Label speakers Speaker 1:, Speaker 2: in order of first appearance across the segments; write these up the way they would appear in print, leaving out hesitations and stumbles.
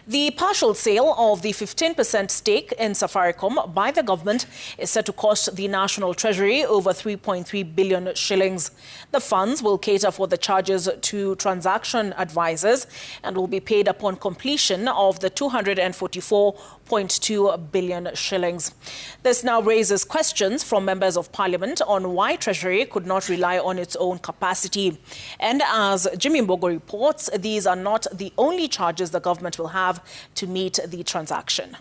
Speaker 1: The partial sale of the 15% stake in Safaricom by the government is set to cost the national treasury over 3.3 billion shillings. The funds will cater for the charges to transaction advisors and will be paid upon completion of the 244.2 billion shillings. This now raises questions from members of parliament on why Treasury could not rely on its own capacity. And as Jimmy Mbogoh reports, these are not the only charges the government will have to meet the transaction.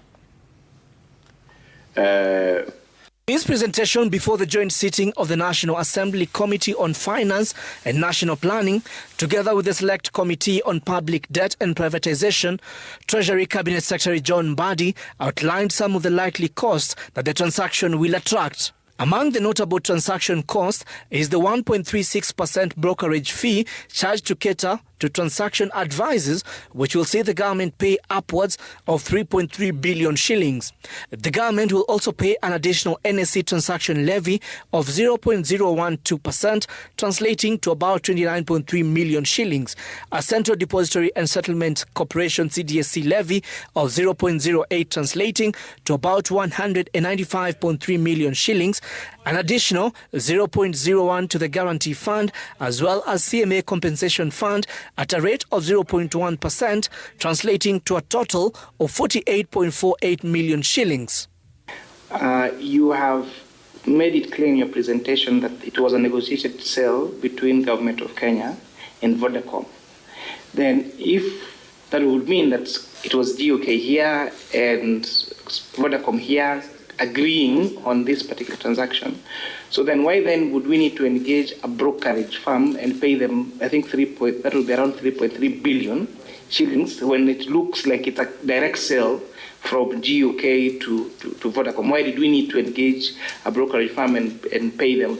Speaker 2: His presentation before the joint sitting of the National Assembly Committee on Finance and National Planning, together with the Select Committee on Public Debt and Privatization, Treasury Cabinet Secretary John Mbadi outlined some of the likely costs that the transaction will attract. Among the notable transaction costs is the 1.36% brokerage fee charged to cater to transaction advisors, which will see the government pay upwards of 3.3 billion shillings. The government will also pay an additional NSE transaction levy of 0.012%, translating to about 29.3 million shillings, a Central Depository and Settlement Corporation CDSC levy of 0.08, translating to about 195.3 million shillings, an additional 0.01 to the Guarantee Fund, as well as CMA Compensation Fund at a rate of 0.1%, translating to a total of 48.48 million shillings.
Speaker 3: You have made it clear in your presentation that it was a negotiated sale between Government of Kenya and Vodacom. Then if that would mean that it was DOK here and Vodacom here agreeing on this particular transaction, so then why then would we need to engage a brokerage firm and pay them, I think that will be around 3.3 billion shillings when it looks like it's a direct sale from GOK to Vodacom? Why did we need to engage a brokerage firm and pay them in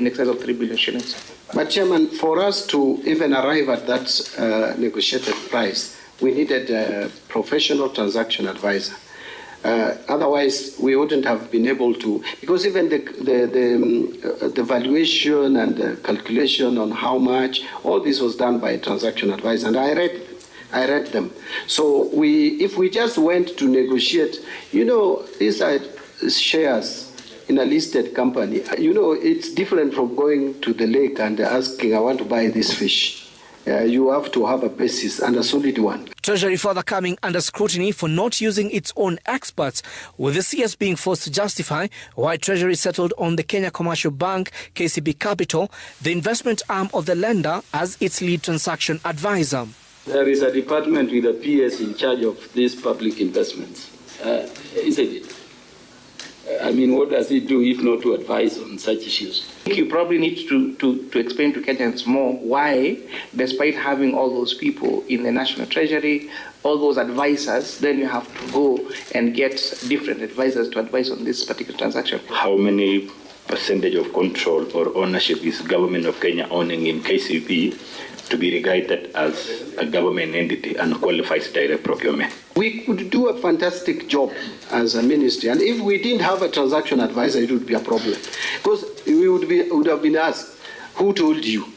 Speaker 3: excess of 3 billion shillings?
Speaker 4: But Chairman, for us to even arrive at that negotiated price, we needed a professional transaction advisor. Otherwise, we wouldn't have been able to, because even the valuation and the calculation on how much, all this was done by a transaction advisor, and I read them. So if we just went to negotiate, these are shares in a listed company. It's different from going to the lake and asking, I want to buy this fish. You have to have a basis and a solid one.
Speaker 2: Treasury further coming under scrutiny for not using its own experts, with the CS being forced to justify why Treasury settled on the Kenya Commercial Bank, KCB Capital, the investment arm of the lender, as its lead transaction advisor.
Speaker 5: There is a department with a PS in charge of these public investments, isn't it? I mean, what does it do if not to advise on such issues?
Speaker 3: I think you probably need to explain to Kenyans more why, despite having all those people in the National Treasury, all those advisors, then you have to go and get different advisors to advise on this particular transaction.
Speaker 6: How many percentage of control or ownership is Government of Kenya owning in KCB to be regarded as a government entity and qualifies direct procurement?
Speaker 4: We could do a fantastic job as a ministry, and if we didn't have a transaction advisor, it would be a problem, because we would have been asked, who told you?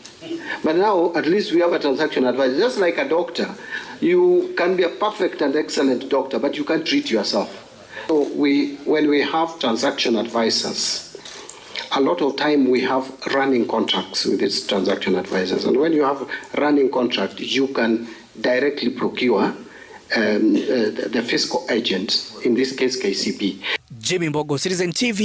Speaker 4: But now, at least we have a transaction advisor. Just like a doctor, you can be a perfect and excellent doctor, but you can't treat yourself. So when we have transaction advisors, a lot of time we have running contracts with these transaction advisors. And when you have running contract, you can directly procure the fiscal agent, in this case KCB.
Speaker 2: Jimmy Mbogoh, Citizen TV.